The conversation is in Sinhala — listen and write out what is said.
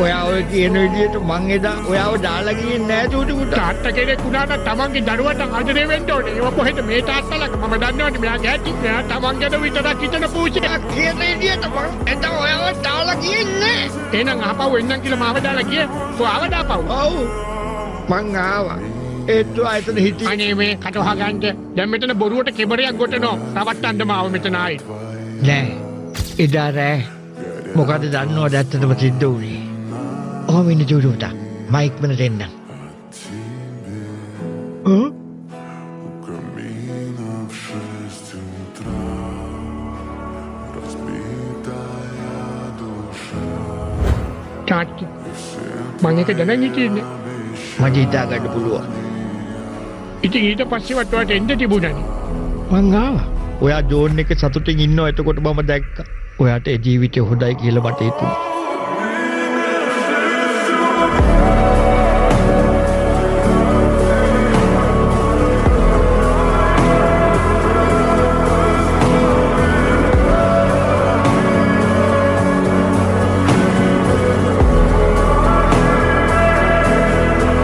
ඔයා ඔය කියන විදිහට මං එදා ඔයාව දාලා ගියේ නෑ චූටි පුතා. තාත්තා කෙනෙක් වුණාට තමන්ගේ දරුවට ආදරේ වෙන්න ඕනේ. ඒක කොහෙද මේ තාත්තලා මම දන්නවනේ මෙයා ගැටි මෙයා තමන් ගැන විතරක් හිතන පූජා. කියන විදිහට මං එදා ඔයාව දාලා ගියේ නෑ. එහෙනම් ආපහු එන්නම් කියලා මාව දාලා ගියේ. කොහොම ආවද ආපහු? ඔව්. මං ආවා. ඒත් ආයතන හිටි. අනේ මේ කටවහ ගන්න. දැන් මෙතන බොරුවට කෙබරයක් ගොටනවා. රවට්ටන්න මාව මෙතන ආයි. නෑ. එදා රෑ මොකද දන්නවද ඇත්තටම සිද්ධ වුණේ? ඔහොම ඉන්න චූටි පුතා. මයික් මෙතන එන්න. තාත්තා මම එක දැනන් හිටින්නේ. මට හිතා ගන්න පුළුවන්. ඉතින් ඊට පස්සේ වටවට එන්න තිබුණානේ. මං ආවා. ඔයා ජෝන් එක සතුටින් ඉන්නවා එතකොට මම දැක්කා. ඔයාට ඒ ජීවිතේ හොඳයි කියලා මට හිතුණා.